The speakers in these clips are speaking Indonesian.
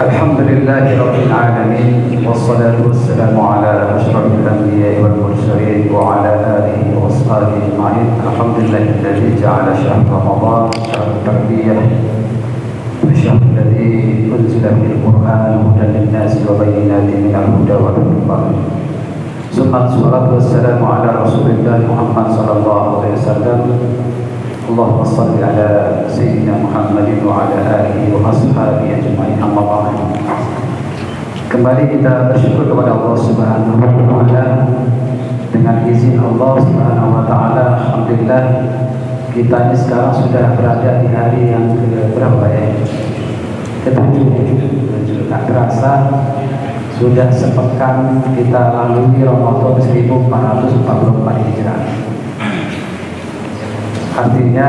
الحمد لله رب العالمين والصلاة والسلام على أشرف الأنبياء والمرسلين وعلى آله وأصحابه أجمعين. الحمد لله الذي جعل شهر رمضان شهر التربية والشهر الذي أنزل فيه القرآن هدى للناس وبينات من الهدى والفرقان. ثم الصلاة والسلام على رسول الله محمد صلى الله عليه وسلم. اللهم صل على سيدنا محمد وعلى آله وأصحابه أجمعين. Amma ba'd. Kembali kita bersyukur kepada Allah Subhanahu wa taala. Dengan izin Allah Subhanahu wa taala, alhamdulillah kita ini sekarang sudah berada di hari yang berapa ya? Ketujuh. Tak terasa sudah sepekan kita lalui Ramadan 1444 Hijrah. Artinya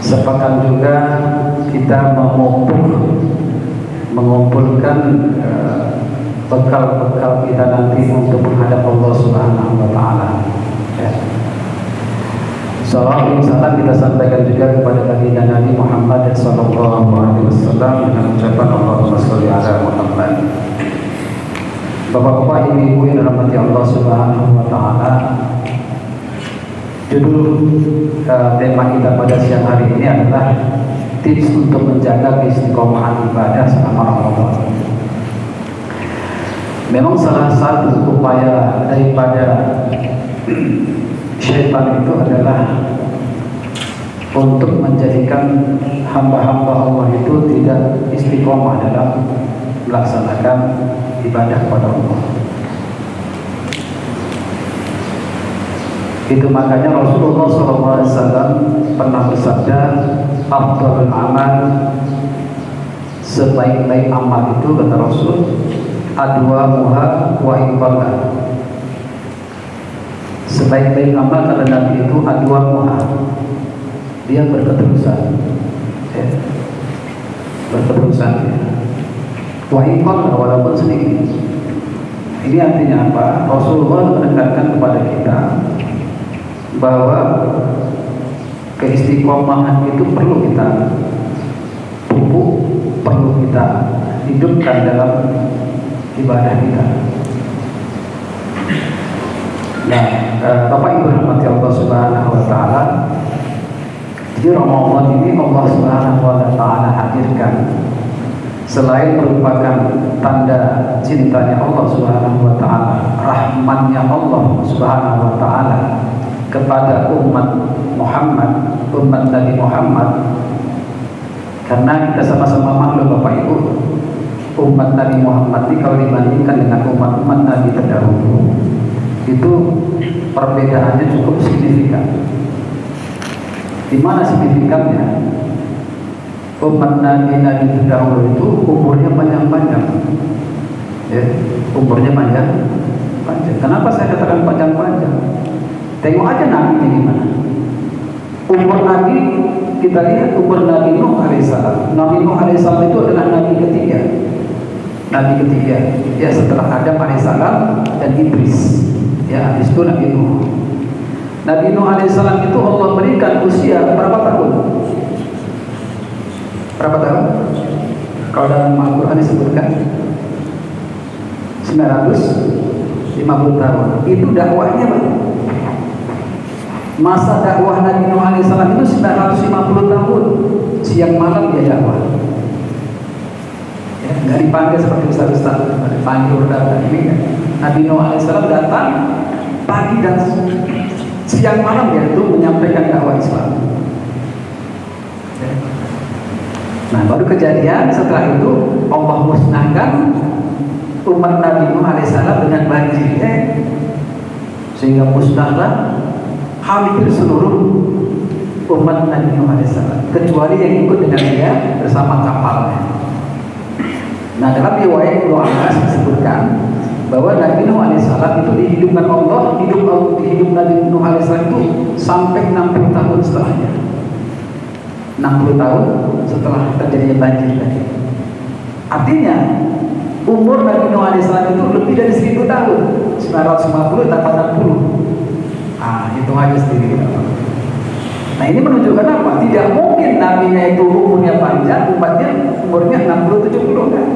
sepekan juga kita mengumpulkan bekal-bekal kita nanti untuk menghadap Allah Subhanahu wa taala. Ya. Salam kita sampaikan juga kepada baginda Nabi Muhammad sallallahu alaihi wasallam dengan ucapan Allahumma shalli ala Muhammad. Bapak-bapak, ibu-ibu yang dirahmati Allah Subhanahu wa taala, judul tema kita pada siang hari ini adalah tips untuk menjaga istiqomahan ibadah selama Ramadan. Memang salah satu upaya daripada syaitan itu adalah untuk menjadikan hamba-hamba Allah itu tidak istiqomah dalam melaksanakan ibadah kepada Allah. Itu makanya Rasulullah SAW pernah bersabda, afdhalul amal, sebaik-baik amal itu kata Rasul, adwamuha wa iqalla. Sebaik-baik amal kata Nabi itu adwamuha, dia berketerusan, ya. Berketerusan, ya. Wa iqalla, walaupun sedikit. Ini artinya apa? Rasulullah menekankan kepada kita bahwa keistiqomahan itu perlu kita pupuk, perlu kita hidupkan dalam ibadah kita. Nah, Bapak Ibu rahmati Allah Subhanahu wa taala, di Ramadan ini Allah Subhanahu wa taala hadirkan selain merupakan tanda cintanya Allah Subhanahu wa taala, rahmatnya Allah Subhanahu wa taala kepada umat Muhammad, umat Nabi Muhammad. Karena kita sama-sama maklum Bapak Ibu, umat Nabi Muhammad ini kalau dibandingkan dengan umat-umat Nabi terdahulu, itu perbedaannya cukup signifikan. Di mana signifikannya? Umat Nabi terdahulu itu umurnya panjang-panjang, ya, umurnya panjang. Kenapa saya katakan panjang-panjang? Tengok aja Nabi ini gimana. Umur Nabi, kita lihat umur Nabi Nuh alaihissalam. Nabi Nuh alaihissalam itu adalah Nabi ketiga. Nabi ketiga, ya, setelah Adam alaihissalam dan Idris. Ya, habis itu Nabi Nuh. Nabi Nuh alaihissalam itu Allah berikan usia berapa tahun? Berapa tahun? Kalau dalam Al-Quran disebutkan 950 tahun. Itu dakwahnya Pak. Masa dakwah Nabi Nuh alaihissalam itu 950 tahun, siang malam dia dakwah. Ya, nggak dipanggil seperti ustaz-ustaz, dipanggil datang ini kan. Nabi Nuh alaihissalam datang pagi dan siang malam dia itu menyampaikan dakwah Islam. Ya. Nah, baru kejadian setelah itu Allah musnahkan umat Nabi Nuh alaihissalam dengan banjir, sehingga musnahlah hampir seluruh umat Nabi Nuh alaihissalam, kecuali yang ikut dengan dia bersama kapalnya. Nah, dalam riwayat Ibnu Abbas disebutkan bahwa Nabi Nuh alaihissalam itu dihidupkan Allah, hidup Nabi Nuh alaihissalam itu sampai 60 tahun setelahnya. 60 tahun setelah terjadinya banjir tadi. Artinya umur Nabi Nuh alaihissalam itu lebih dari 1000 tahun, 950 tambah 60. Itu aja sendiri. Nah ini menunjukkan apa? Tidak mungkin nabinya itu umurnya panjang, umatnya umurnya 60-70 kan?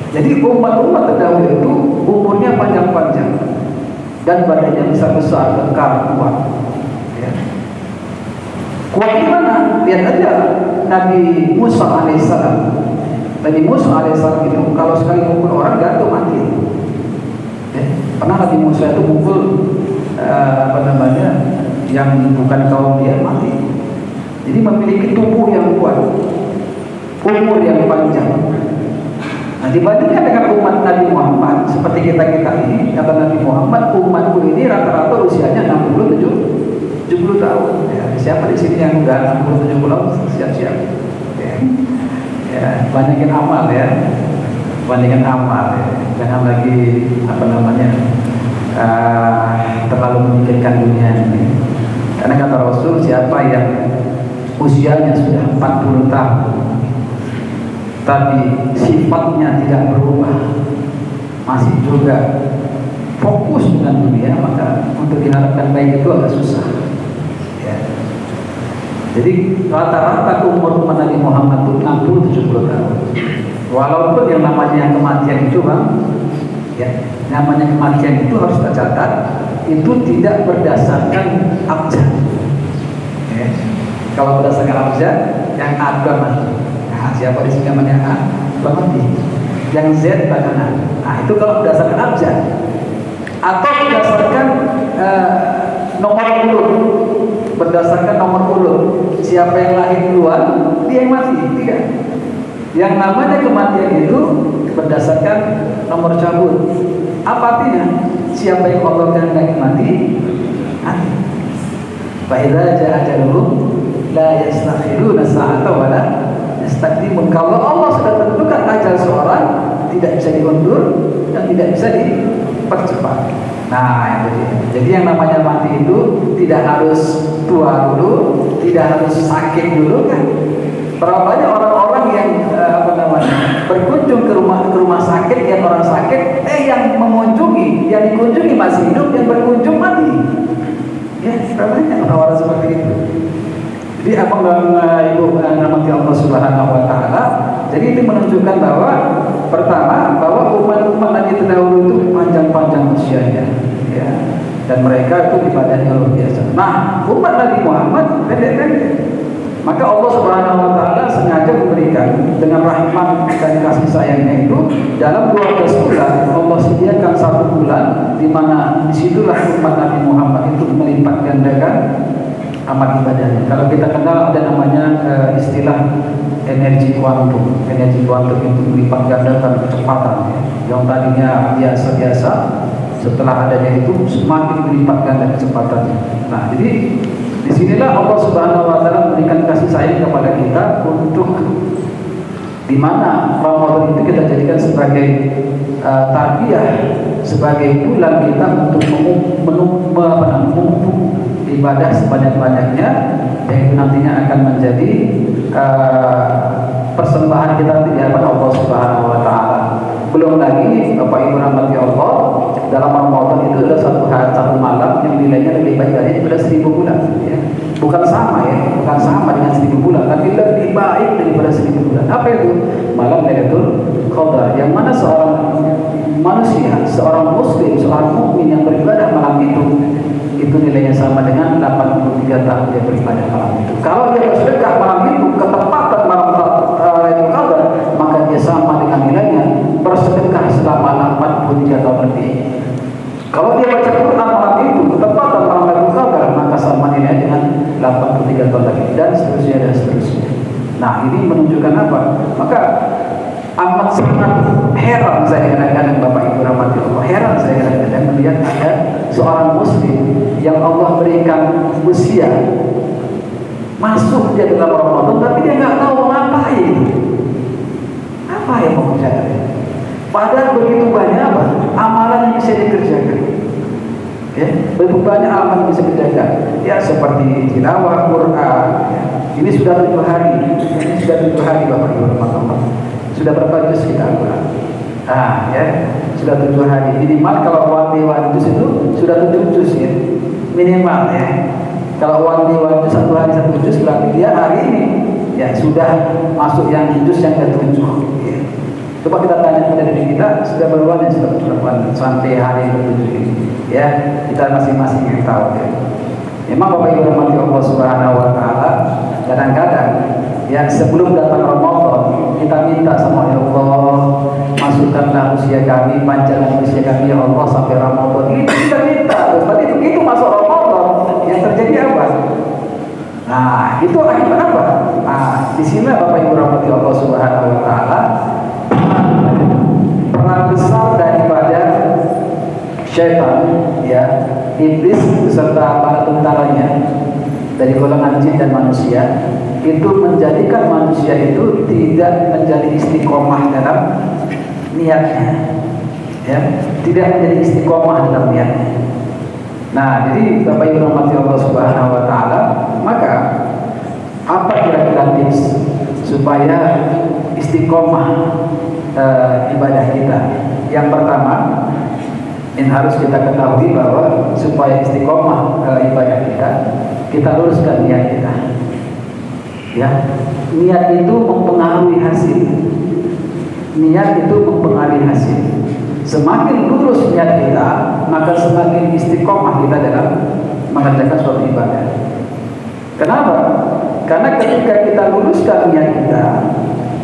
Jadi umat-umat terdahulu itu umurnya panjang-panjang dan badannya besar-besar, kekar, kuat. Ya. Kuat di mana? Lihat aja Nabi Musa alaihissalam. Nabi Musa alaihissalam itu kalau sekali pukul orang jatuh mati. Ya. Pernah Nabi Musa itu pukul yang bukan kaum dia mati. Jadi memiliki tubuh yang kuat, umur yang panjang. Nah dibandingkan dengan umat Nabi Muhammad seperti kita ini, kata Nabi Muhammad, umatku ini rata-rata usianya 60-70 tahun. Ya, siapa di sini yang udah 60-70 tahun? Siap-siap. Ya, banyakin amal ya, banyakin amal. Ya. Jangan lagi terlalu memikirkan dunia ini. Karena kata Rasul, siapa yang usianya sudah 40 tahun tapi sifatnya tidak berubah, masih juga fokus dengan dunia, maka untuk diharapkan baik itu agak susah. Ya. Jadi rata-rata umur Nabi Muhammad itu 60-70 tahun. Walaupun yang namanya kematian itu ya, namanya kematian itu harus kita catat, itu tidak berdasarkan abjad. Ya. Kalau berdasarkan abjad, yang ada mati. Nah, siapa di sini namanya A? Mati. Yang Z bagaimana? Nah, itu kalau berdasarkan abjad. Atau berdasarkan nomor urut. Berdasarkan nomor urut. Siapa yang lahir duluan, dia yang mati. Tidak. Yang namanya kematian itu berdasarkan nomor cabut. Apa artinya? Siapa yang Allah kehendaki mati, mati. Fa idza jaa ajaluhum la yastakhiruna sa'atan wa la yastaqdimun. Kalau Allah sudah tentukan ajal seorang, tidak bisa diundur dan tidak bisa dipercepat. Nah, itu dia. Jadi yang namanya mati itu tidak harus tua dulu, tidak harus sakit dulu kan. Berapa banyak orang-orang yang berkunjung ke rumah sakit, yang orang sakit, yang dikunjungi masih hidup, yang berkunjung mati. Ya, berapa banyak orang-orang seperti itu. Jadi abang dan ibu rahmati Allah Subhanahu Wa Taala. Jadi itu menunjukkan bahwa pertama bahwa umat-umat Nabi terdahulu itu panjang-panjang usianya, ya, dan mereka itu ibadahnya luar biasa. Nah, umat Nabi Muhammad pendek-pendek. Maka Allah Subhanahu Wa Taala sengaja memberikan dengan rahmat dan kasih sayangnya itu dalam 12 bulan Allah sediakan 1 bulan di mana disitulah umat Nabi Muhammad itu melipat gandakan amal ibadahnya. Kalau kita kenal ada namanya istilah energi kuantum. Energi kuantum itu melipat gandakan kecepatan. Ya. Yang tadinya biasa-biasa, setelah adanya itu semakin melipat ganda kecepatannya. Nah, jadi disinilah Allah Subhanahu Wa Taala memberikan kasih sayang kepada kita untuk di mana Ramadan itu kita jadikan sebagai tarbiyah, sebagai bulan kita untuk menumpuk ibadah sebanyak-banyaknya yang nantinya akan menjadi persembahan kita di hadapan Allah Subhanahu Wa Taala. Belum lagi Bapak Ibu rahmati Allah, dalam Ramadan itu ada satu malam yang nilainya lebih baik daripada 1000 bulan. Ya. Bukan sama dengan 1000 bulan, tapi lebih baik daripada 1000 bulan. Apa itu? Malam Lailatul Qadar, yang mana seorang manusia, seorang muslim, seorang mukmin yang beribadah malam itu nilainya sama dengan 83 tahun dia beribadah malam itu. Kalau dia bersedekah malam itu ketepatan malam Lailatul Qadar, maka dia sama dengan nilainya bersedekah selama 43 tahun lebih. Kalau dia baca Quran malam itu ketepatan malam Lailatul Qadar, maka sama nilainya dengan 83 tahun lagi, dan seterusnya dan seterusnya. Nah, ini menunjukkan apa? Maka amat sangat heran saya kadang-kadang Bapak Ibu rahmati Allah, heran saya kadang-kadang melihat ada seorang muslim yang Allah berikan usia masuk dia dalam Ramadan, tapi dia nggak tahu ngapain. Apa yang mau kerjakan? Padahal begitu banyak apa? Amalan yang bisa dikerjakan. Ya, begitu banyak amalan yang bisa dikerjakan. Ya, seperti tilawah Quran. Ya. Ini sudah 7 hari. Ini sudah 7 hari Bapak Ibu rahmati Allah. Sudah berapa juz kita Al-Quran? Ya, sudah 7 hari. Minimal kalau waktu juz itu sudah 7 juz ya, minimal ya. Kalau wanti-wanti satu hari satu juz berarti dia hari ini ya sudah masuk yang juz yang ke-7. Ya. Coba kita tanya pada diri kita, sudah berapa yang sudah berapa sampai hari ke-7 ini? Ya, kita masing-masing yang tahu ya. Memang Bapak Ibu rahmati Allah Subhanahu wa taala, kadang-kadang ya sebelum datang Ramadan kita minta sama Allah, masukkanlah usia kami, panjangkan usia kami ya Allah sampai Ramadan. Ini kita minta, tapi begitu masuk Ramadan yang terjadi apa? Nah, itu akibat apa? Nah, di sini Bapak Ibu rahmati Allah Subhanahu wa taala, peran besar daripada syaitan ya, iblis beserta para tentaranya dari golongan jin dan manusia itu menjadikan manusia itu tidak menjadi istiqomah dalam niatnya ya, tidak menjadi istiqomah dalam niatnya. Nah, jadi Bapak Ibu rahmati Allah Subhanahu wa taala, maka apa kira-kira tips supaya istiqomah ibadah kita? Yang pertama, yang harus kita ketahui bahwa supaya istiqomah ibadah kita luruskan niat kita. Ya, niat itu mempengaruhi hasil. Niat itu mempengaruhi hasil. Semakin lurus niat kita, maka semakin istiqomah kita dalam mengerjakan suatu ibadah. Kenapa? Karena ketika kita luruskan niat kita,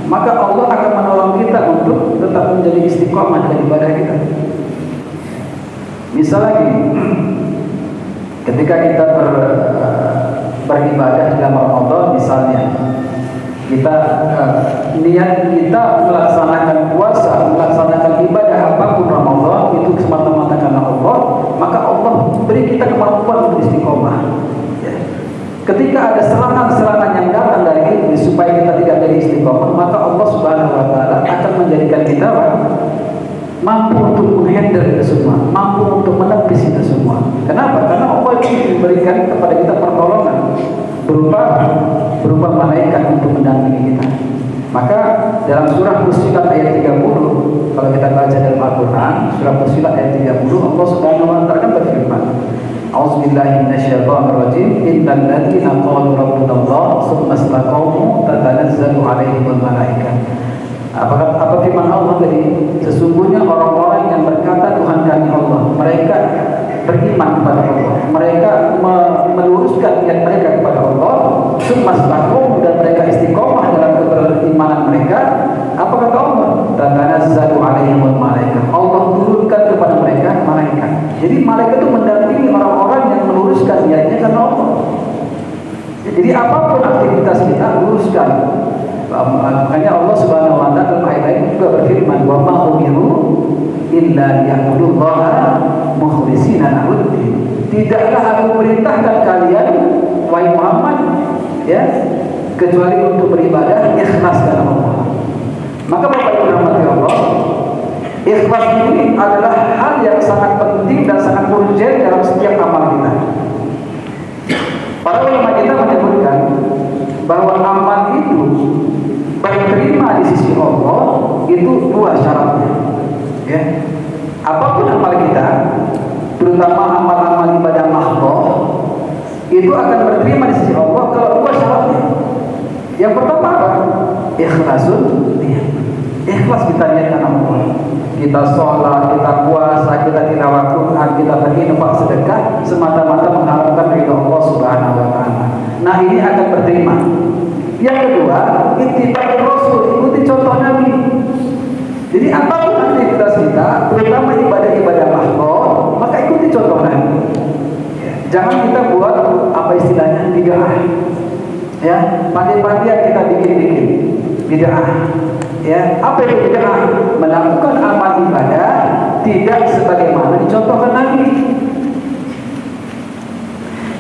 maka Allah akan menolong kita untuk tetap menjadi istiqomah dalam ibadah kita. Misalnya gini, ketika kita beribadah dalam Ramadan, misalnya kita niat kita melaksanakan puasa, melaksanakan ibadah apapun Ramadan itu semata-mata karena Allah, maka Allah beri kita kemampuan untuk istiqomah. Ya. Ketika ada serangan-serangan yang datang dari iblis supaya kita tidak jadi istiqomah, maka Allah Subhanahu wa taala akan menjadikan kita mampu untuk menghandle itu semua, mampu untuk menepis itu semua. Kenapa? Karena Allah itu memberikan kepada kita pertolongan berupa malaikat untuk mendampingi kita. Maka dalam surah Fussilat ayat 30, kalau kita baca dalam Al-Quran, surah Fussilat ayat 30, Allah Subhanahu wa taala berfirman, A'udzubillahi minasyaitonirrajim, innal ladzina qalu rabbunallah tsumma istaqamu tatanazzalu 'alaihimul malaikah. Apa firman Allah tadi? Sesungguhnya orang-orang yang berkata Tuhan kami Allah, mereka beriman kepada Allah, mereka meluruskan niat mereka kepada Allah, sumastaqom, dan mereka istiqomah dalam berimanan mereka. Apa kata Allah? Tatanazzalu 'alaihimul malaikah. Allah turunkan kepada mereka malaikat. Jadi malaikat itu mendampingi orang-orang yang meluruskan niatnya karena Allah. Jadi apapun aktivitas kita luruskan. Makanya Allah Subhanahu wa taala dalam ayat lain juga berfirman, wa ma umiru illa liya'budullaha mukhlishina lahu-d-din. Tidaklah aku perintahkan kalian wahai Muhammad ya, kecuali untuk beribadah ikhlas kepada Allah. Maka Bapak Ibu rahmati Allah, ikhlas ini adalah hal yang sangat penting dan sangat urgent dalam setiap amal kita. Para ulama kita menyebutkan bahwa amal itu diterima di sisi Allah itu dua syaratnya. Ya. Apapun amal kita, terutama amal-amal ibadah mahdhah, itu akan diterima di sisi Allah kalau dua syaratnya. Yang pertama apa? Ikhlasun niat. Ikhlas kita niatkan Allah. Kita sholat, kita puasa, kita tilawah Quran, kita berinfak sedekah semata-mata mengharapkan ridha Allah Subhanahu wa taala. Nah, ini akan diterima. Yang kedua, ittiba' Rasul, ikuti contoh Nabi. Jadi apapun aktivitas kita, terutama ibadah-ibadah mahdhah, maka ikuti contoh Nabi. Jangan kita buat apa istilahnya bid'ah. Ya, pandai-pandai kita bikin-bikin bid'ah. Ya, apa itu bid'ah? Melakukan amal ibadah tidak sebagaimana dicontohkan Nabi.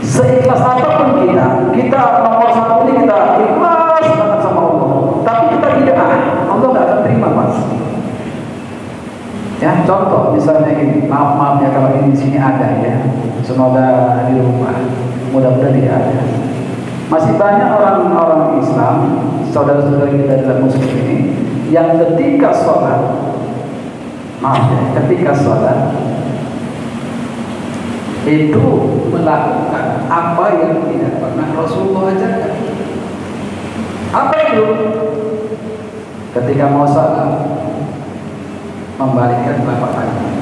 Seikhlas apapun kita nomor satu ini kita ikhlas banget sama Allah, tapi kita bid'ah, Allah nggak akan terima, Mas. Ya, contoh misalnya ini, maaf ya kalau ini di sini ada ya, semoga di rumah, mudah-mudahan tidak ada. Masih banyak orang-orang Islam, saudara-saudara kita dalam muslim ini, yang ketika sholat, maaf ya, ketika sholat itu melakukan apa yang tidak pernah Rasulullah ajarkan. Apa itu? Ketika mau salam, membalikkan telapak tangan.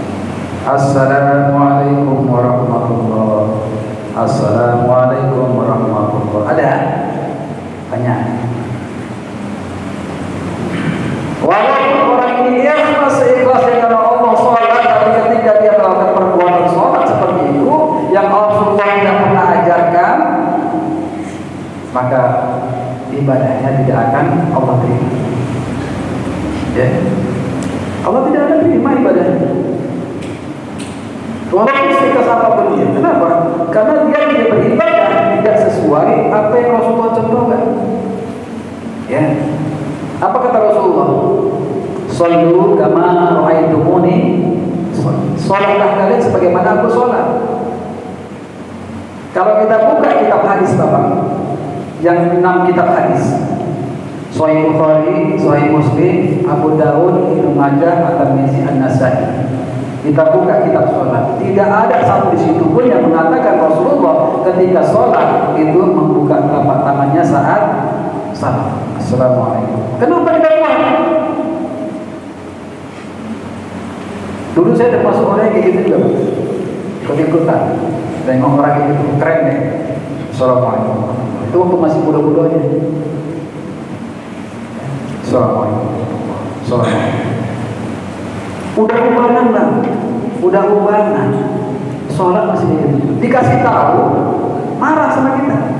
Assalamualaikum warahmatullahi wabarakatuh. Assalamualaikum warahmatullahi wabarakatuh. Ada? Banyak. Walaupun orang ini ikhlas seikhlasnya karena Allah sholat, tapi ketika dia melakukan perbuatan sholat seperti itu yang Rasulullah tidak pernah ajarkan, maka ibadahnya tidak akan Allah terima. Ya. Allah tidak akan terima ibadahnya. Walaupun seikhlas apapun dia. Kenapa? Karena dia tidak beribadah tidak sesuai apa yang Rasulullah contohkan. Ya. Apa kata Rasulullah? Shallu kama ra'aitumuni. Salatlah kalian sebagaimana aku salat. Kalau kita buka kitab hadis Bapak, yang 6 kitab hadis, Sahih Bukhari, Sahih Muslim, Abu Dawud, Ibnu Majah, At-Tirmidzi, An-Nasa'i. Kita buka kitab salat, tidak ada satu di situ pun yang mengatakan Rasulullah ketika salat itu membuka telapak tangannya saat salat. Assalamualaikum. Kenapa kita buat? Dulu saya termasuk orang yang kayak gitu juga, ikut-ikutan. Tengok orang kayak gitu, keren ya. Assalamualaikum. Itu waktu masih muda-mudanya. Assalamualaikum. Assalamualaikum. Udah ubanan lah, udah ubanan. Sholat masih gitu. Dikasih tahu, marah sama kita.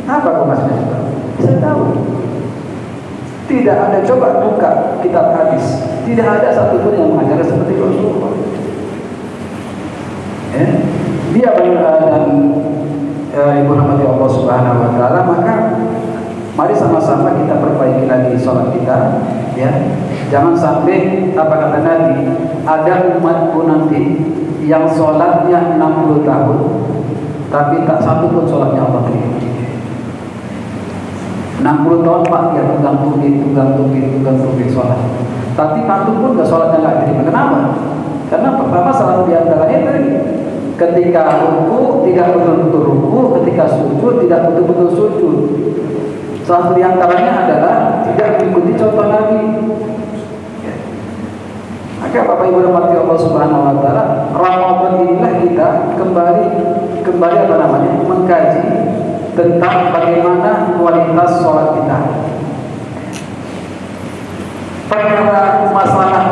Apa kok masih kasih tahu? Saya tahu. Tidak ada, coba buka kitab hadis. Tidak ada satupun yang mengajar seperti Rasulullah. Dia dan Ibu rahmati Allah Subhanahu Wa Taala, maka mari sama-sama kita perbaiki lagi sholat kita. Ya, jangan sampai apa kata Nabi, ada umatku nanti yang sholatnya 60 tahun, tapi tak satu pun sholatnya Allah terima. 60 tahun Pak dia tunggang tunggi sholat, tapi satu pun sholatnya nggak terima. Kenapa? Karena pertama salah diantaranya tadi, ketika ruku tidak betul-betul ruku, ketika sujud tidak betul-betul sujud. Salah satu diantaranya adalah tidak mengikuti contoh Nabi. Ya. Maka Bapak Ibu rahmati Allah Subhanahu Wa Taala, Ramadan inilah kita kembali apa namanya mengkaji tentang bagaimana kualitas sholat kita. Perkara masalah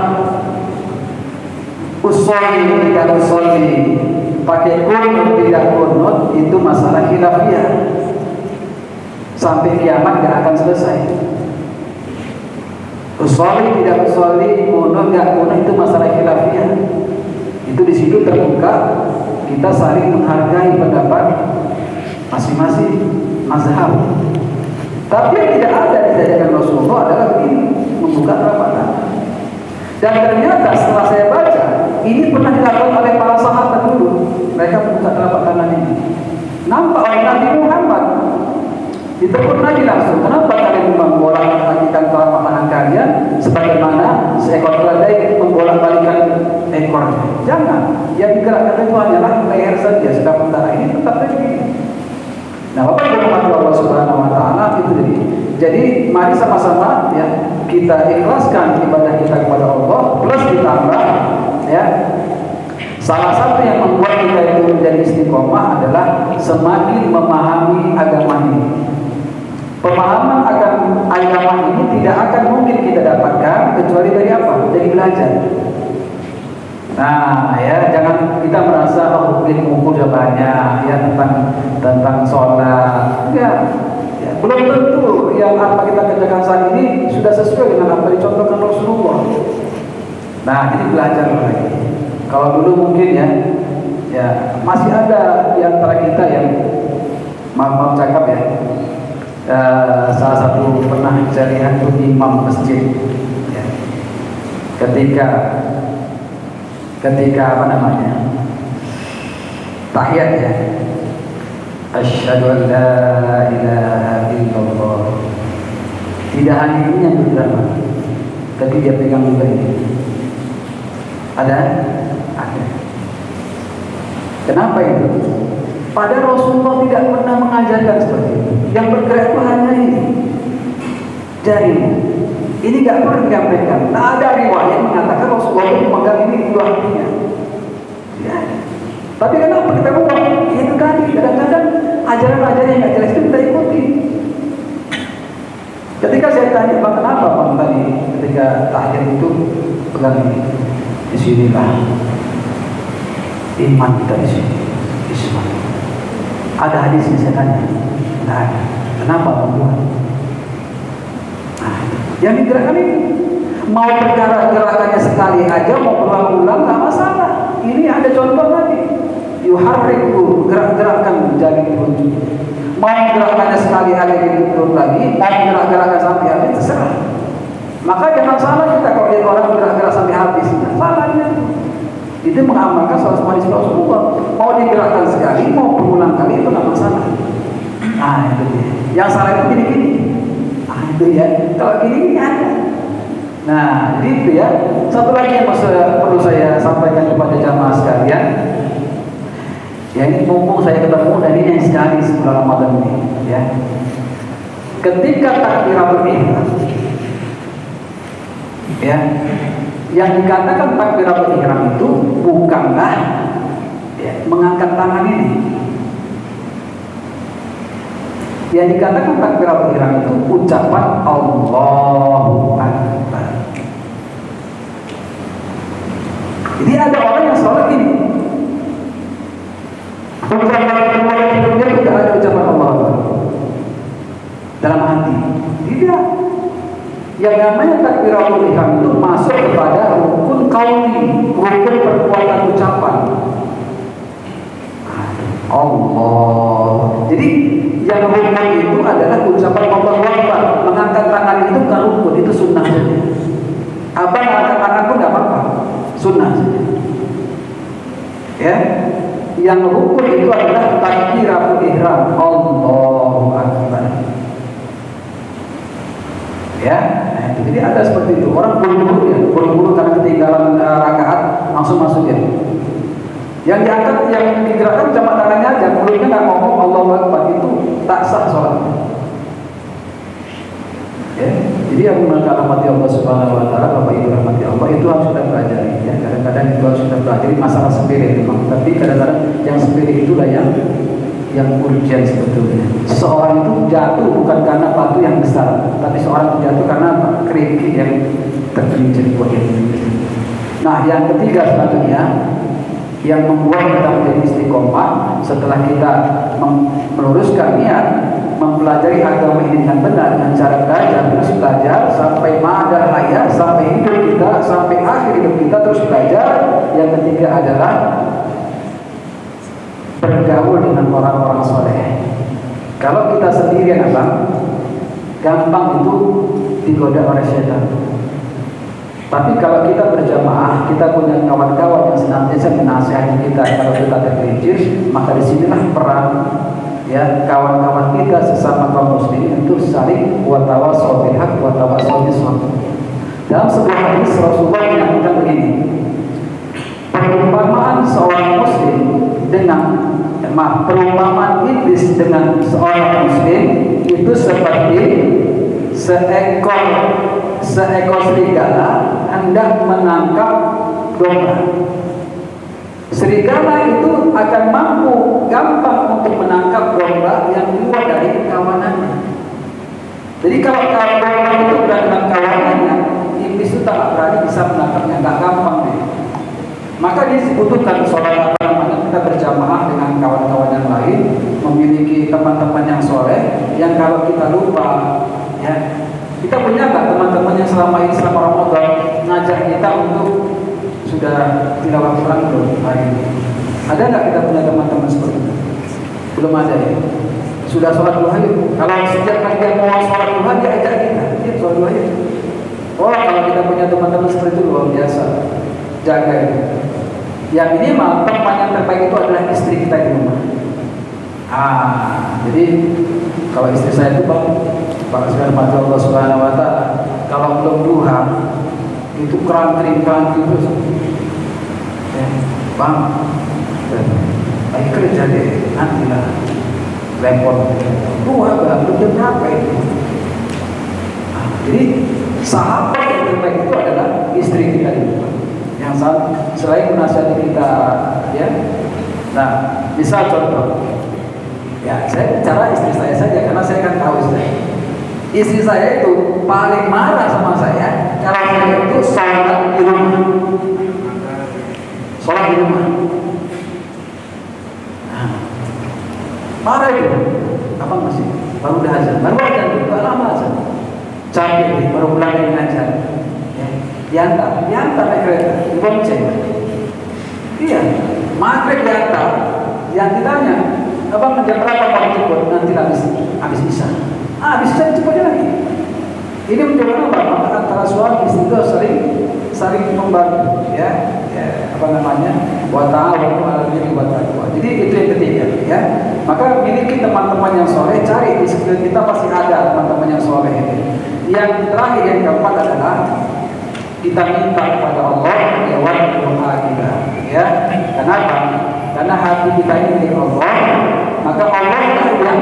usolli tidak usolli, pakai kunut tidak kunut, itu masalah khilafiyah. Sampai kiamat gak akan selesai. Usolli tidak usolli, kunut gak kunut, itu masalah khilafiyah. Itu di situ terbuka, kita saling menghargai pendapat masing-masing mazhab. Tapi yang tidak ada diajarkan Rasulullah adalah begini, membuka telapak tangan. Dan ternyata setelah saya baca, ini pernah dilakukan oleh para sahabat dulu. Mereka membuka telapak tangan ini. Nampak oleh Nabi Muhammad. Ditegur Nabi langsung, kenapa kalian membolak-balikan telapak tangan kalian sebagaimana seekor keledai membolak-balikan ekornya? Jangan. Yang digerakkan itu hanyalah leher saja, sedang darah ini tetap begini. Nah, Bapak Ibu Allah Subhanahu Wa Taala itu jadi mari sama-sama ya kita ikhlaskan ibadah kita kepada Allah, plus ditambah ya salah satu yang membuat kita itu menjadi istiqomah adalah semakin memahami agama ini. Pemahaman akan agama ini tidak akan mungkin kita dapatkan kecuali dari apa? Dari belajar. Nah, ya jangan kita merasa ilmu sudah banyak ya tentang sholat. Ya, belum tentu yang apa kita kerjakan saat ini sudah sesuai dengan apa dicontohkan Rasulullah. Nah, jadi belajar lagi. Kalau dulu mungkin ya masih ada di antara kita yang maaf cakap ya. Salah satu pernah saya lihat itu imam masjid. Ya. Ketika apa namanya tahiyat ya, asyhadu an la ilaha illallah, tidak hanya ini yang berdrama, tapi dia pegang juga ini. Ada Kenapa itu? Padahal Rasulullah tidak pernah mengajarkan seperti itu. Yang bergerak itu hanya ini, jari. Ini nggak pernah disampaikan. Tak ada riwayat mengatakan Rasulullah itu memegang ini dua hatinya. Ya. Tapi kenapa kita buat? Itu tadi kadang-kadang ajaran-ajaran yang nggak jelas itu kita ikuti. Ketika saya tanya, Pak, kenapa Pak tadi ketika tahiyat itu pegang ini? Di sinilah iman kita di sini. Islam. Ada hadis yang saya tanya? Tidak ada. Kenapa membuat? Nah, yang digerakkan ini mau gerakannya sekali aja, mau berulang-ulang nggak masalah. Ini ada contoh tadi. Yuharriku, gerak-gerakan jari telunjuk. Mau gerakannya sekali aja gitu lagi, mau gerak-gerakan sampai habis terserah. Maka jangan salah kita kalau lihat orang gerak-gerak sampai habis, salahnya itu mengamalkan salah satu hadis Rasulullah. Mau digerakkan sekali, mau berulang kali itu nggak masalah. Nah itu dia. Yang salah itu gini-gini. Nah itu ya. Kalau gini-gini ada. Nah jadi itu ya. Satu lagi yang perlu saya sampaikan kepada jamaah sekalian. Ya ini mumpung saya ketemu dan ini yang sekali sebelum Ramadan ini ya. Ketika takbiratul ihram ya, yang dikatakan takbiratul ihram itu bukanlah ya, mengangkat tangan ini. Yang dikatakan takbiratul ihram itu ucapan Allahu Akbar. Jadi ada orang yang sholat gini, dia tidak ada ucapan Allah dalam hati. Tidak. Yang namanya takbiratul ihram itu masuk kepada rukun qauli, rukun perbuatan ucapan. Allah. Jadi yang rukun itu adalah ucapan Allahu Akbar. Mengangkat tangan itu bukan rukun, itu sunnah saja. Abang angkat tangan pun tidak apa-apa, sunnah saja. Ya. Yang rukun itu adalah takbiratul ihram, Allahu Akbar. Ya, nah, jadi ada seperti itu. Orang buru-buru ya, buru-buru karena ketinggalan rakaat langsung masuk ya. Yang diangkat, yang digerakkan cuma tangannya aja, mulutnya nggak ngomong Allahu Akbar, itu tak sah sholatnya. Ya, jadi yang menghormati Allah Subhanahu Wa Taala, Bapak Ibu rahmati Allah, itu harus kita pelajari. Ya, kadang-kadang itu harus kita pelajari masalah sepele memang, tapi kadang-kadang yang sepele itulah yang urgent sebetulnya. Seseorang itu jatuh bukan karena batu yang besar, tapi seorang itu jatuh karena kerikil yang tergelincir buat dia. Nah, yang ketiga selanjutnya yang membuat kita menjadi istiqomah setelah kita meluruskan niat mempelajari agama ini dengan benar, dengan cara belajar, terus belajar sampai madar hayat, sampai hidup kita, sampai akhir hidup kita terus belajar. Yang ketiga adalah bergaul dengan orang-orang soleh. Kalau kita sendirian gampang itu digoda oleh setan. Tapi kalau kita berjamaah, kita punya kawan-kawan yang senantiasa menasihati kita kalau kita tergelincir, maka disinilah peran ya kawan-kawan kita sesama kaum muslimin untuk saling watawasau bil haq watawasau bis sabr. Dalam sebuah hadis Rasulullah menyatakan begini, perumpamaan seorang muslim dengan perumpamaan iblis dengan seorang muslim itu seperti seekor serigala hendak menangkap domba. Serigala itu akan mampu gampang untuk menangkap domba yang keluar dari kawanannya. Jadi kalau domba itu berada dengan kawanannya, iblis itu tak berani bisa menangkapnya, nggak gampang deh. Maka dibutuhkan sholat kita berjamaah dengan kawan-kawan yang lain, memiliki teman-teman yang soleh, yang kalau kita lupa, ya kita punya nggak teman-teman yang selama ini selama Ramadan ngajak kita untuk sudah tilawah Quran belum hari ini? Ada nggak kita punya teman-teman seperti itu? Belum ada ya. Sudah sholat duha yuk. Kalau setiap kali dia mau sholat duha dia ajak kita, sholat duha yuk. Oh kalau kita punya teman-teman seperti itu luar biasa. Jaga itu. Yang minimal teman yang terbaik itu adalah istri kita di rumah. Jadi kalau istri saya itu Pak sekalian Allah Subhanahu Wa Taala, kalau belum duha itu kerangkring terus, ya, Bang, lagi kerja deh, nantilah repot. Keluarga belum capek. Jadi sahabat yang terbaik itu adalah istri kita di rumah. Yang selain menasihati kita, ya. Nah, misal contoh, ya saya bicara istri saya saja karena saya kan tahu istri saya itu paling marah sama saya kalau saya itu sholat di rumah. Sholat di rumah. Nah, marah itu. Apa masih? Baru udah azan, baru azan, enggak lama azan. Capek, baru pulang dari ngajar. Ya, diantar naik kereta, dibonceng. Iya, maghrib diantar, yang ditanya, abang jam berapa mau jemput? Nanti habis bisa. Habis bisa cepatnya lagi. Ini menunjukkan apa? Maka antara suami istri itu saling membantu, ya, apa namanya? Wa ta'awanu 'alal birri wat taqwa. Jadi itu yang ketiga, ya. Maka miliki teman-teman yang soleh, cari di sekitar kita pasti ada teman-teman yang soleh ini. Yang terakhir yang keempat adalah kita minta kepada Allah lewat doa kita, ya. Kenapa? Karena hati kita ini milik Allah, maka Allah yang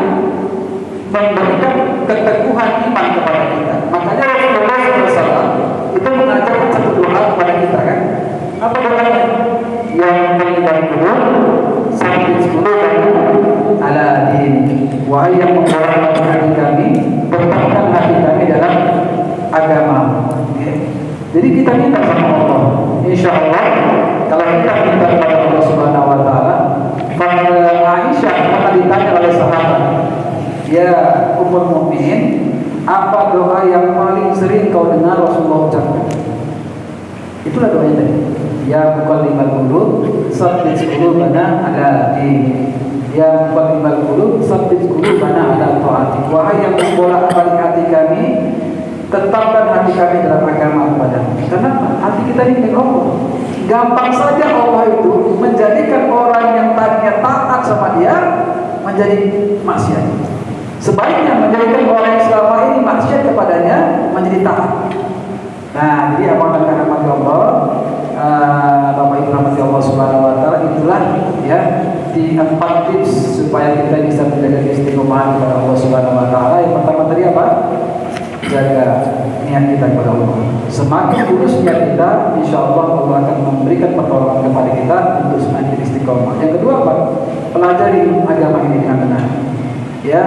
memberikan keteguhan iman kepada kita. Makanya Rasulullah SAW itu mengajarkan satu doa kepada kita, kan? Apa doanya? Yang meninggal dulu sampai 10 ala dini. Wahai yang membolehkan hati kami, tetapkan hati kami dalam agama. Jadi kita minta sama Allah. Insya Allah kalau kita minta kepada Allah Subhanahu Wa Taala, Aisyah pernah ditanya oleh sahabat, ya Ummul Mukminin, apa doa yang paling sering kau dengar Rasulullah ucapkan? Itulah doanya tadi. Ya muqallibal qulub, tsabbit qulubana ala dinik. Ya muqallibal qulub, tsabbit qulubana ala ta'atik. Wahai yang membolak-balik hati kami, tetapkan hati kami dalam agama kepadamu. Kenapa? Hati kita ini milik Allah. Gampang saja Allah itu menjadikan orang yang tadinya taat sama Dia menjadi maksiat. Sebaliknya menjadikan orang yang selama ini maksiat kepadanya menjadi taat. Nah, jadi apa yang rahmati Allah, Bapak Ibu rahmati Allah Subhanahu Wa Taala, itulah ya di 4 tips supaya kita bisa menjaga istiqomah kepada Allah Subhanahu Wa Taala. Yang pertama tadi apa? Jaga niat kita kepada Allah. Semakin lurus niat kita, insya Allah Allah akan memberikan pertolongan kepada kita untuk semakin istiqomah. Yang kedua apa? Pelajari agama ini dengan benar. Ya,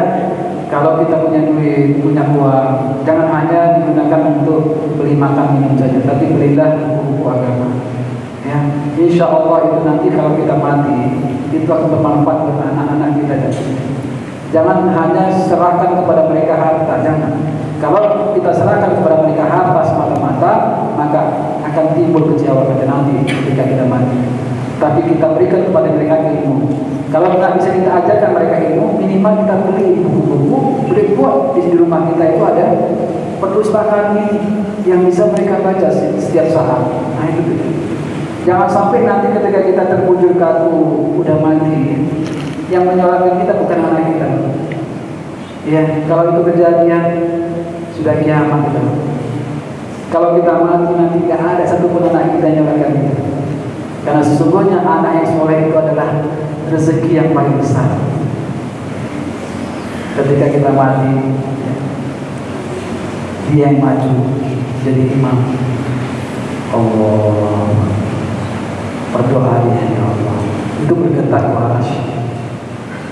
kalau kita punya duit, punya uang, jangan hanya digunakan untuk beli makan minum saja, tapi belilah buku agama. Ya, insya Allah itu nanti kalau kita mati, itu akan bermanfaat untuk anak-anak kita. Jangan hanya serahkan kepada mereka harta, jangan. Kalau kita serahkan kepada mereka harta semata-mata, maka akan timbul kecewa pada nanti ketika kita mati. Tapi kita berikan kepada mereka ilmu. Kalau nggak bisa kita ajarkan mereka ilmu, minimal kita beli buku-buku, beli buat di rumah kita itu ada perpustakaan ini yang bisa mereka baca setiap saat. Nah itu. Jangan sampai nanti ketika kita terbujur kaku, udah mati, yang menyalahkan kita bukan anak kita. Ya, kalau itu kejadian sudah kiamat kita. Kalau kita mati nanti tidak ada satupun anak kita yang menyalahkan kita. Karena sesungguhnya anak yang soleh itu adalah rezeki yang paling besar. Ketika kita mati, dia yang maju jadi imam. Allah berdoa dia, ya Allah. Itu bergetar waras.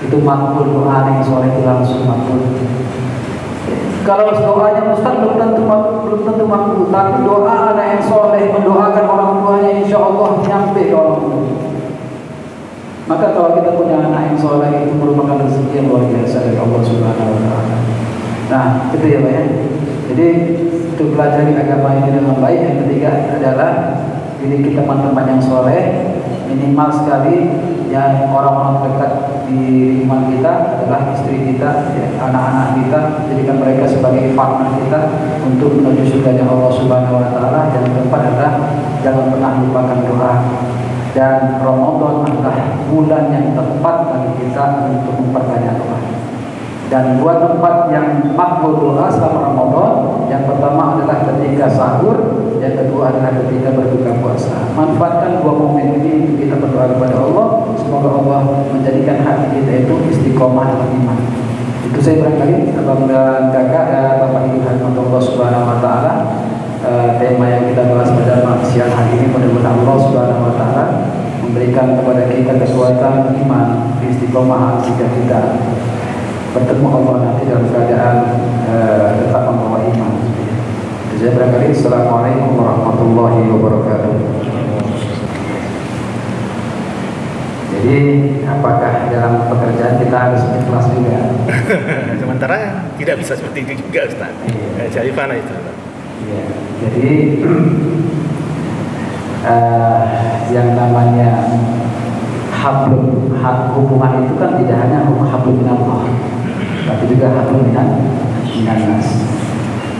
Itu makbul doa yang soleh itu langsung makbul. Kalau doanya Ustaz belum tentu makbul, tapi doa anak yang soleh mendoakan orang tuanya, insya Allah nyampe ke orang tua. Maka kalau kita punya anak yang soleh itu merupakan rezeki yang luar biasa dari Allah Subhanahu Wa Taala. Nah, itu ya Pak ya. Jadi untuk pelajari agama ini dengan baik. Yang ketiga adalah miliki teman-teman yang soleh, minimal sekali yang orang-orang dekat di lingkungan kita adalah istri kita, ya, anak-anak kita, jadikan mereka sebagai partner kita untuk menuju surganya Allah Subhanahu Wa Taala. Dan yang keempat adalah jangan pernah lupakan doa. Dan Ramadan adalah bulan yang tepat bagi kita untuk memperbanyak doa. Dan dua tempat yang makbul doa selama Ramadan, yang pertama adalah ketika sahur, yang kedua adalah ketika berbuka puasa. Manfaatkan dua momen ini untuk kita berdoa kepada Allah. semoga Allah menjadikan hati kita itu istiqomah dalam iman. Itu saya barangkali Abang dan Kakak, Bapak Ibu rahmat Allah Subhanahu wa taala. Tema yang kita bahas pada siang hari ini, mudah-mudahan Allah Subhanahu wa taala memberikan kepada kita kekuatan iman, istiqomah jika kita bertemu Allah nanti dalam keadaan tetap membawa iman. Itu saya barangkali. Assalamualaikum warahmatullahi wabarakatuh. Jadi apakah dalam pekerjaan kita harus ikhlas juga? Sementara tidak bisa seperti itu juga, Ustaz. Jadi mana itu? Ya, jadi yang namanya hubungan itu kan tidak hanya hablum minallah, tapi juga hablum minannas.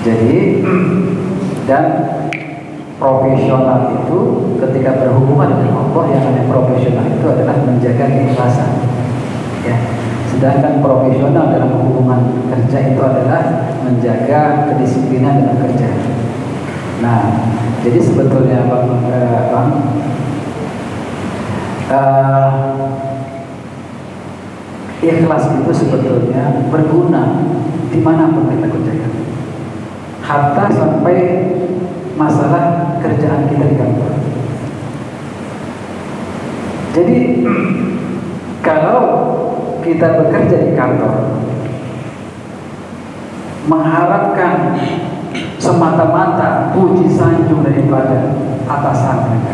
Jadi dan profesional itu ketika berhubungan dengan Allah, yang namanya profesional itu adalah menjaga keikhlasan, ya. Sedangkan profesional dalam hubungan kerja itu adalah menjaga kedisiplinan dalam kerja. Nah, jadi sebetulnya ikhlas itu sebetulnya berguna dimanapun kita kerjakan, hatta sampai masalah kerjaan kita di kantor. Jadi kalau kita bekerja di kantor mengharapkan semata-mata puji sanjung daripada atasan mereka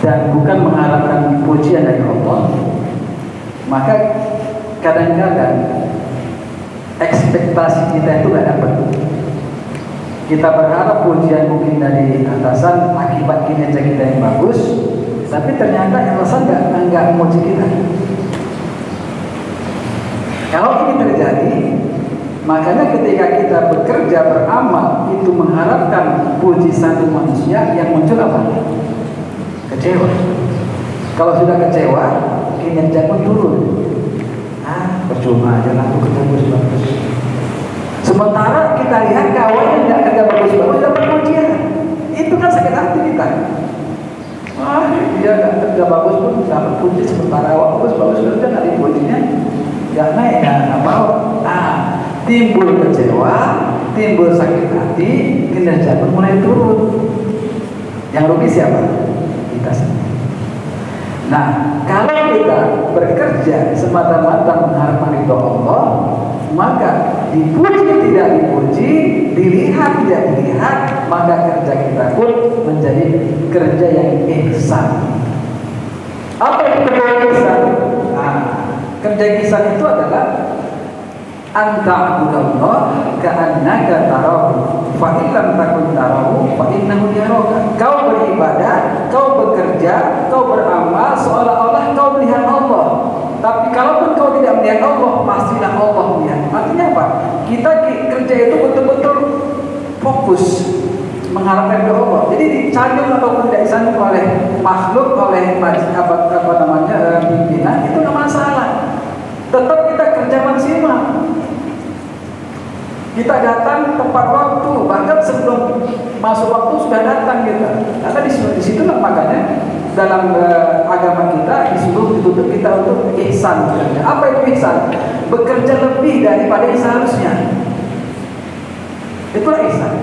dan bukan mengharapkan pujian dari Allah, maka kadang-kadang ekspektasi kita itu gak dapat. Kita berharap pujian mungkin dari atasan akibat kinerja kita yang bagus, tapi ternyata atasan nggak memuji kita. Kalau ini terjadi, makanya ketika kita bekerja beramal itu mengharapkan puji sanjung manusia, yang muncul apa? Kecewa. Kalau sudah kecewa, kinerja pun turun. Percuma aja lah, aku kerja bagus. Sementara kita lihat kawan yang nggak kerja bagus-bagus dapat pujian, itu kan sakit hati kita. Dia nggak kerja bagus pun dapat puji, sementara awak bagus kerja nggak dipujinya, nggak naik, nggak mau. Timbul kecewa, timbul sakit hati, kinerja pun mulai turun. Yang rugi siapa? Kita sendiri. Nah, kalau kita bekerja semata-mata mengharapkan ridho Allah, maka dipuji tidak dipuji, dilihat tidak dilihat, maka kerja kita pun menjadi kerja yang ihsan. Apa itu kerja ihsan? Kerja ihsan itu adalah anta'budallah ka'annaka tarahu fa illam takun tarahu fa innahu yaraka. Kau beribadah, kau bekerja, kau beramal seolah-olah kau melihat Allah. Tapi kalaupun kau tidak melihat Allah, pastilah Allah melihat. Artinya apa? Kita kerja itu betul-betul fokus mengharapkan kepada Allah. Jadi dicanjung ataupun tidak disanjung oleh makhluk, oleh pimpinan, itu nggak masalah. Tetap kita kerja maksimal. Kita datang tepat waktu, bahkan sebelum masuk waktu sudah datang kita. Karena di situ makanya dalam agama kita disuruh dituntut kita untuk ihsan. Apa itu ihsan? Bekerja lebih daripada yang seharusnya. Itulah ihsan.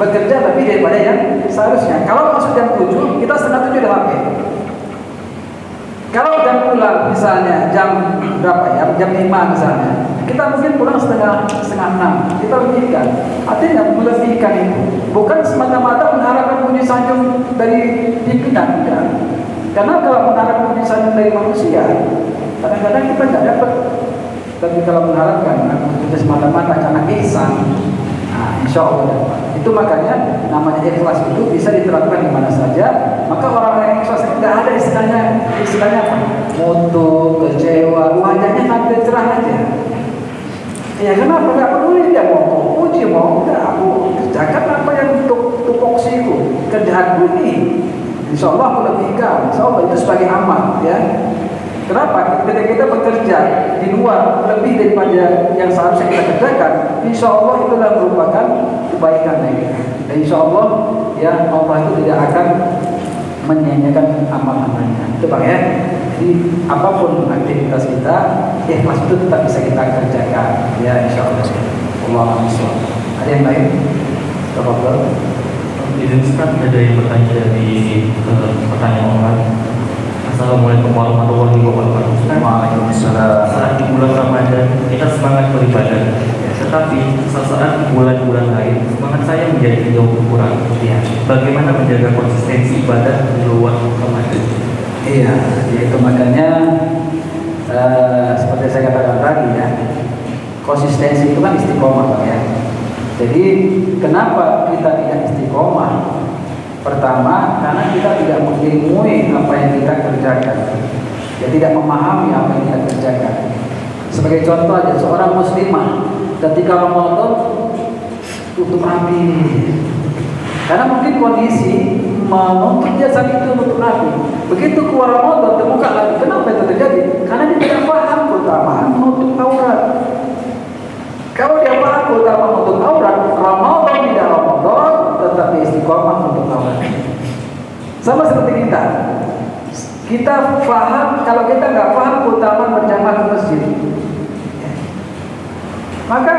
Bekerja lebih daripada yang seharusnya. Kalau masuk jam 7, kita setengah 7 udah sampai. Kalau jam pulang misalnya jam berapa ya? Jam 5 misalnya. Kita mungkin pulang setengah 6. Kita lebihkan. Artinya melebihkan itu bukan semata-mata mengharapkan puji sanjung dari pimpinan, tidak. Karena kalau mengharapkan puji sanjung dari manusia, kadang-kadang kita tidak dapat. Tapi kalau mengharapkan puji semata-mata karena ihsan, insya Allah dapat. Itu makanya namanya ikhlas itu bisa diterapkan di mana saja. Maka orang yang ikhlas itu tidak ada istilahnya apa? Mutu, kecewa, wajahnya tampil cerah aja. Ya kenapa? Gak peduli dia mau puji mau enggak, aku kerjakan apa yang untuk tupoksiku, kerjaanku ini. Insya Allah aku lebihkan. Insya Allah itu sebagai amal, ya. Kenapa? Ketika kita bekerja di luar lebih daripada yang seharusnya kita kerjakan, insya Allah itulah merupakan kebaikan kita. Dan insya Allah ya Allah itu tidak akan menyanyikan amal-amalnya. Itu Bang ya. Jadi apapun aktivitas kita, ikhlas itu tetap bisa kita kerjakan. Ya insyaallah. Allahu akbar. Ada yang lain? Tafadhol. Izin Ustaz, ada yang bertanya dari pertanyaan online. Assalamualaikum warahmatullahi wabarakatuh. Waalaikumsalam. Saat di bulan Ramadan kita semangat beribadah, tetapi saat bulan-bulan lain semangat saya menjadi jauh berkurang. Bagaimana menjaga konsistensi ibadah di luar Ramadan? Iya, yaitu makanya seperti saya katakan tadi ya, konsistensi itu kan istiqomah Pak ya. Jadi kenapa kita tidak istiqomah? Pertama, karena kita tidak mengilmui apa yang kita kerjakan, ya tidak memahami apa yang kita kerjakan. Sebagai contoh aja, seorang muslimah ketika Ramadan tutup rapi, karena mungkin kondisi menuntut dia saat itu tutup rapi. Begitu keluar Ramadan terbuka lagi. Kenapa itu terjadi? Karena dia tidak paham keutamaan menutup aurat. Kalau dia paham keutamaan menutup aurat, Ramadan tidak Ramadan, tetapi istiqomah menutup aurat. Sama seperti kita. Kita paham, kalau kita nggak paham keutamaan berjamaah ke masjid, maka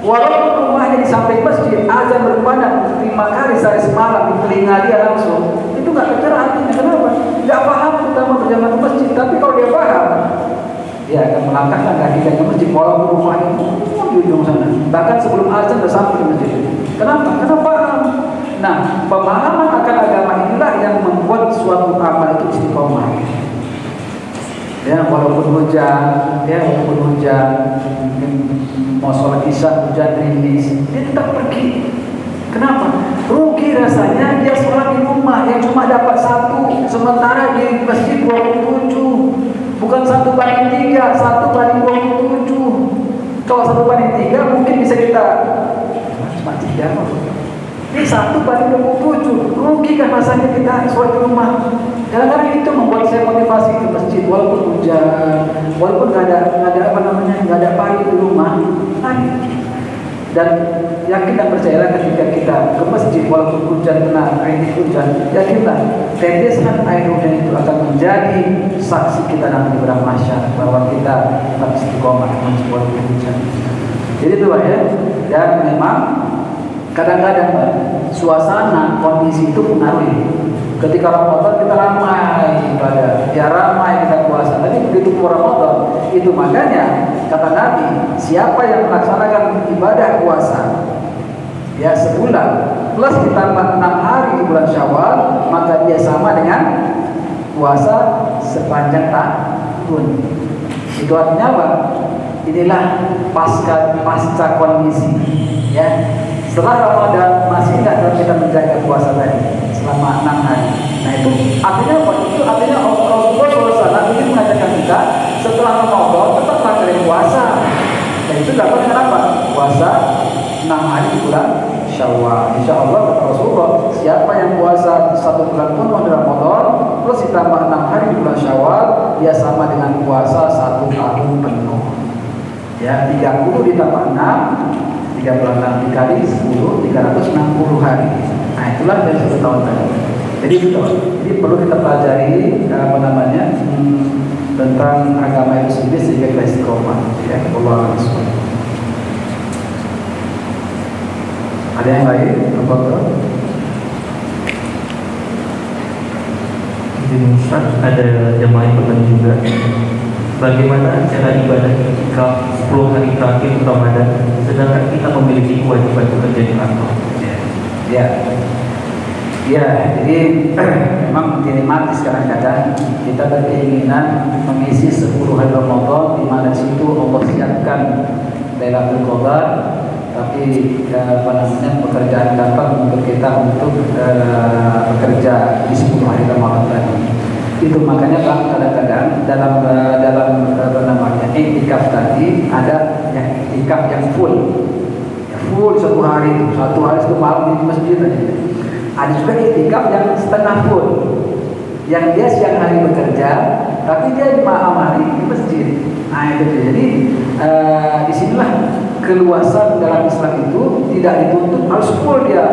walaupun rumahnya di samping masjid, azan berkumandang 5 kali sehari semalam di telinga dia langsung, itu nggak tergerak hatinya. Kenapa? Nggak paham utama berjamaah ke masjid. Tapi kalau dia paham, dia akan melangkahkan kakinya ke masjid walaupun rumahnya di ujung sana. Bahkan sebelum azan sudah sampai di masjid. Kenapa? Karena paham. Nah, pemahaman akan agama inilah yang membuat suatu amal itu istiqomah. Ya, walaupun hujan, mungkin mau sholat isya hujan rimis, dia tetap pergi. Kenapa? Rugi rasanya dia sholat di rumah yang cuma dapat 1, sementara di masjid 27. Bukan 1/3, 1/27. Kalau 1/3 mungkin bisa kita cuma 3. Ini 1/27. Rugi kan rasanya kita sholat di rumah. Kadang-kadang itu membuat saya motivasi ke masjid walaupun hujan, walaupun nggak ada pagi di rumah. Dan yakin dan percayalah ketika kita ke masjid walaupun hujan kena air hujan, yakinlah tetesan air hujan itu akan menjadi saksi kita nanti di padang mahsyar bahwa kita tetap istiqomah walaupun hujan. Jadi itu Pak ya. Dan memang kadang-kadang suasana kondisi itu mengaruhi. Ketika Ramadan kita ramai ibadah, ya ramai kita puasa. Tapi begitu keluar Ramadan, itu makanya kata Nabi, siapa yang melaksanakan ibadah puasa ya sebulan plus ditambah 6 hari di bulan Syawal, maka dia sama dengan puasa sepanjang tahun. Itu artinya apa? Inilah pasca kondisi ya. Setelah Ramadan masih tidak kita menjaga puasa tadi selama 6 hari. Nah itu artinya apa? Itu artinya Rasulullah SAW ingin mengajarkan kita setelah Ramadan tetap kalian puasa. Dan itu dapat dengan apa? Puasa 6 hari di bulan Syawal. Insya Allah kata Rasulullah, siapa yang puasa 1 bulan pun di Ramadan plus ditambah 6 hari di bulan Syawal, dia sama dengan puasa 1 tahun penuh. Ya, 30 ditambah 6, 36 dikali 10, 360 hari. Nah itulah dari 1 tahun tadi. Jadi perlu kita pelajari tentang agama itu sendiri sehingga kita istiqomah. Ya, Allah SWT. Ada yang lain? Ustaz, ada jemaah yang bertanya juga. Bagaimana cara ibadah ketika 10 hari terakhir Ramadan sedangkan kita memiliki kewajiban bekerja di kantor? Ya, jadi memang dilematis kadang-kadang kita berkeinginan mengisi 10 hari Ramadan di mana situ Allah siapkan Lailatul Qadar, tapi pekerjaan kantor untuk kita untuk bekerja di 10 hari Ramadan tadi. Itu makanya Bang kadang-kadang dalam iktikaf tadi ada yang iktikaf yang full 1 hari itu, 1 hari 1 malam di masjid aja. Ada juga iktikaf yang setengah full, yang dia siang hari bekerja tapi dia malam hari di masjid. Nah itu jadi disinilah keluasan dalam Islam itu tidak dituntut harus full dia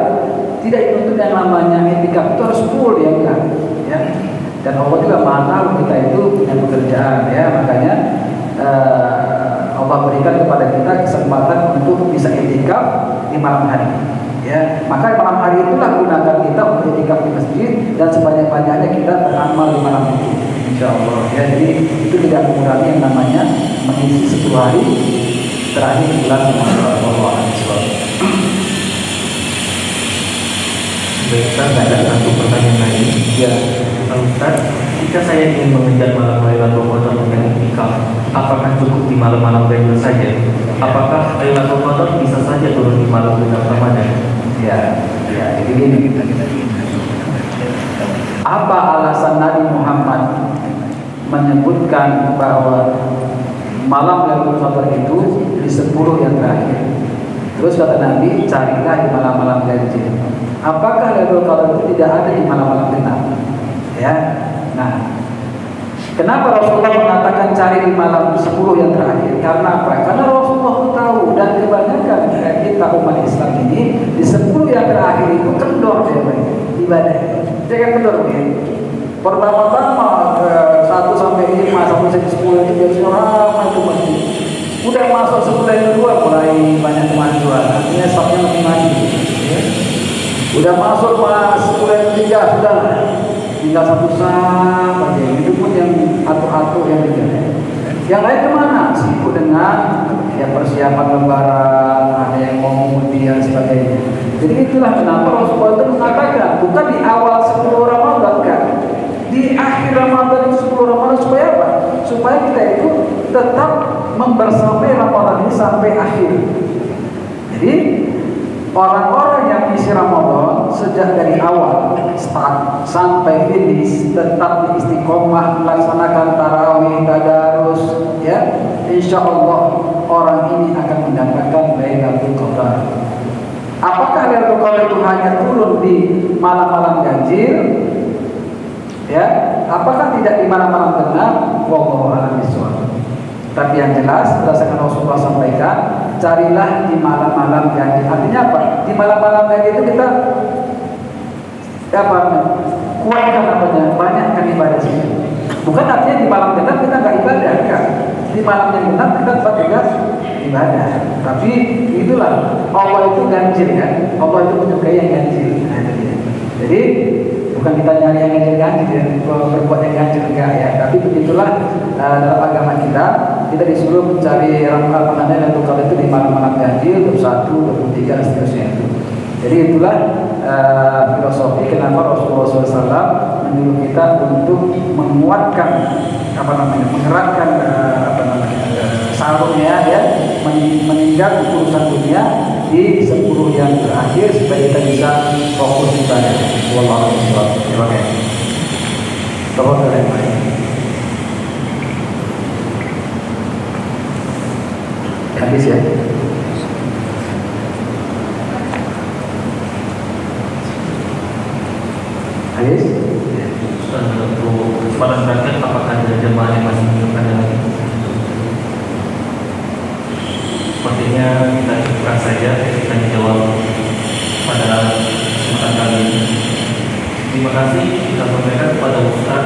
tidak dituntut yang namanya etikaf itu harus full ya enggak ya. Dan Allah juga Maha tahu kita itu punya pekerjaan ya, makanya Allah berikan kepada kita kesempatan untuk bisa etikaf di malam hari ya. Maka malam hari itulah gunakan kita untuk etikaf di masjid, dan sebanyak-banyaknya kita beramal di malam itu insyaallah ya. Jadi itu tidak mengurangi yang namanya mengisi 10 hari terakhir bulan Ramadan. Baik, Ustaz, ada satu pertanyaan lagi. Ya, Ustaz, jika saya ingin mengejar malam Lailatul Qadar dengan iktikaf, apakah cukup di malam-malam ganjil saja? Apakah Lailatul Qadar bisa saja turun di malam bulan Ramadan? ya, jadi gini, apa alasan Nabi Muhammad menyebutkan bahwa malam Lailatul Qadar itu di 10 yang terakhir? Terus kata Nabi, carilah di malam-malam ganjil. Apakah Lailatul Qadar itu tidak ada di malam-malam genap? Ya. Nah, kenapa Rasulullah mengatakan cari di malam 10 yang terakhir? Karena apa? Karena Rasulullah tahu, dan kebanyakan kita umat Islam ini di 10 yang terakhir itu kendor ya, ibadah. Jangan kendor ya. Pertama-tama 1 sampai 5, 1 sampai 10 itu biasanya ramai itu masjid. Udah masuk 10 yang kedua mulai banyak kemajuan. Artinya stopnya makin maju. Ya. Udah masuk pas 10 yang ketiga sudah tinggal 1 saf aja. Itu pun yang atur-atur yang dijaga. Yang lain kemana? Sibuk dengan ya persiapan lebaran, ada yang mau mudik dan sebagainya. Jadi itulah kenapa Rasulullah itu mengatakan bukan di awal 10 Ramadan kan, di akhir Ramadan itu 10 Ramadan supaya apa? Supaya kita itu tetap membersamai Ramadan ini sampai akhir. Jadi orang-orang yang isi Ramadan sejak dari awal start sampai finish tetap di istiqomah melaksanakan tarawih, tadarus ya, insya Allah orang ini akan mendapatkan Lailatul Qadar. Apakah Lailatul Qadar itu hanya turun di malam-malam ganjil ya? Apakah tidak di malam-malam genap? Wallahu a'lam bishawab. Tapi yang jelas berdasarkan Rasulullah sampaikan, carilah di malam-malam ganjil. Artinya apa? Di malam-malam ganjil itu kita kuatkan banyakkan ibadah sih. Bukan artinya di malam genap kita nggak ibadah kan? Di malam yang genap kita tetap juga ibadah. Tapi itulah Allah itu ganjil kan? Allah itu menyukai yang ganjil. Nah, itu dia. Jadi bukan kita nyari yang ganjil-ganjil ya, berbuat yang ganjil enggak ya. Tapi begitulah dalam agama kita disuruh mencari ramalan Lailatul Qadar itu di malam-malam ganjil 21, 23 dan seterusnya itu. Jadi itulah filosofi kenapa Rasulullah SAW menyuruh kita untuk menguatkan mengeratkan sarungnya ya, meninggal urusan dunia di 10 yang terakhir supaya kita bisa fokus ibadah. Wallahu a'lam. Terima kasih. Tolong yang lain. Habis ya. Habis. Untuk kesempatan terakhir, apakah ada jemaah yang masih menunjukkan lagi? Sepertinya kita cukupkan saja, kita dijawab pada kesempatan kali ini. Terima kasih kita sampaikan kepada Ustaz